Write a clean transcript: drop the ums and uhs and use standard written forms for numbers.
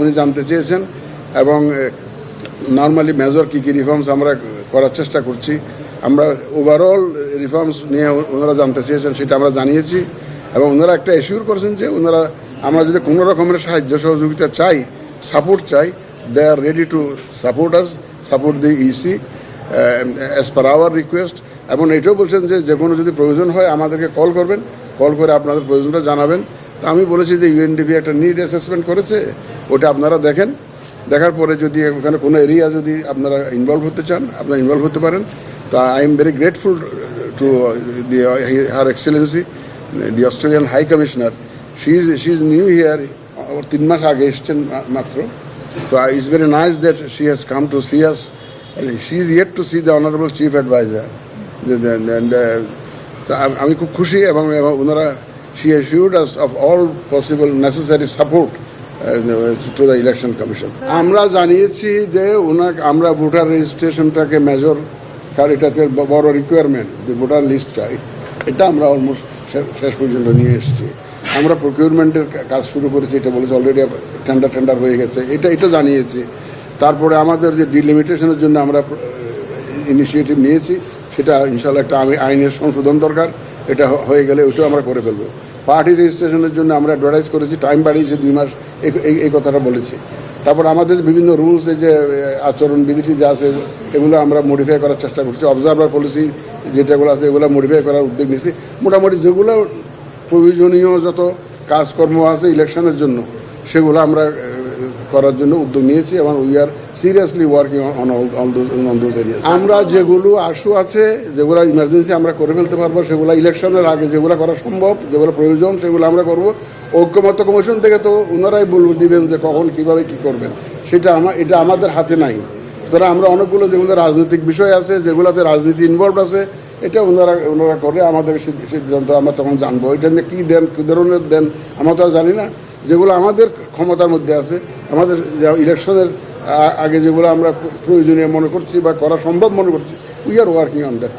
উনি জানতে চেয়েছেন এবং নর্মালি মেজর কী কী রিফর্মস আমরা করার চেষ্টা করছি। আমরা ওভারঅল রিফর্মস নিয়ে ওনারা জানতে চেয়েছেন, সেটা আমরা জানিয়েছি এবং ওনারা একটা এশিওর করেছেন যে ওনারা আমরা যদি কোনো রকমের সাহায্য সহযোগিতা চাই, সাপোর্ট চাই, they are ready to support us, support the EC as per our request. এবং এটাও বলছেন যে কোনো যদি প্রয়োজন হয় আমাদেরকে কল করবেন, কল করে আপনাদের প্রয়োজনটা জানাবেন। তা আমি বলেছি যে ইউএনডিপি একটা নিড অ্যাসেসমেন্ট করেছে, ওটা আপনারা দেখেন, দেখার পরে যদি ওখানে কোনো এরিয়া যদি আপনারা ইনভলভ হতে চান আপনারা ইনভলভ হতে পারেন। তা I am very grateful to the her excellency the Australian high commissioner. She is new here, 3 মাস আগে এসছেন মাত্র। তো it's very nice that she has come to see us, she is yet to see the honourable chief adviser. আমি খুব খুশি এবং ওনারা she assured us of all possible necessary support to the election commission. আমরা জানিয়েছি যে আমরা voter রেজিস্ট্রেশনটাকে major, কারণ এটাতে বড় রিকোয়ারমেন্ট, যে ভোটার লিস্টটা এটা আমরা অলমোস্ট শেষ পর্যন্ত নিয়ে এসেছি। আমরা প্রকিউরমেন্টের কাজ শুরু করেছি, এটা বলেছি অলরেডি টেন্ডার হয়ে গেছে, এটা জানিয়েছি। তারপরে আমাদের যে ডিলিমিটেশনের জন্য আমরা ইনিশিয়েটিভ নিয়েছি, সেটা ইনশাল্লাহ একটা আইনের সংশোধন দরকার, এটা হয়ে গেলে ওইটাও আমরা করে ফেলবো। পার্টি রেজিস্ট্রেশনের জন্য আমরা অ্যাডভার্টাইজ করেছি, টাইম বাড়িয়েছি 2 মাস, এই কথাটা বলেছি। তারপর আমাদের বিভিন্ন রুলস, এই যে আচরণবিধিটি যা আছে এগুলো আমরা মডিফাই করার চেষ্টা করছি। অবজারভার পলিসি যেটাগুলো আছে এগুলো মডিফাই করার উদ্যোগ নিয়েছি। মোটামুটি যেগুলো প্রয়োজনীয় যত কাজকর্ম আছে ইলেকশনের জন্য সেগুলো আমরা করার জন্য উদ্যোগ নিয়েছি এবং we are seriously working on those areas. আমরা যেগুলো আশু আছে, যেগুলো ইমার্জেন্সি আমরা করে ফেলতে পারবো, সেগুলো ইলেকশনের আগে যেগুলো করা সম্ভব, যেগুলো প্রয়োজন সেগুলো আমরা করব। ঐক্যমত্য কমিশন থেকে তো ওনারাই দিবেন যে কখন কীভাবে কী করবেন, এটা আমাদের হাতে নাই। সুতরাং আমরা অনেকগুলো যেগুলো রাজনৈতিক বিষয় আছে, যেগুলোতে রাজনীতি ইনভলভ আছে, এটা ওনারা করে আমাদের সিদ্ধান্ত আমরা তখন জানবো। এটা নিয়ে কী দেন, কী ধরনের দেন আমরা তো আর জানি না। যেগুলো আমাদের ক্ষমতার মধ্যে আছে, আমাদের ইলেকশনের আগে যেগুলো আমরা প্রয়োজনীয় মনে করছি বা করা সম্ভব মনে করছি, we are working on that.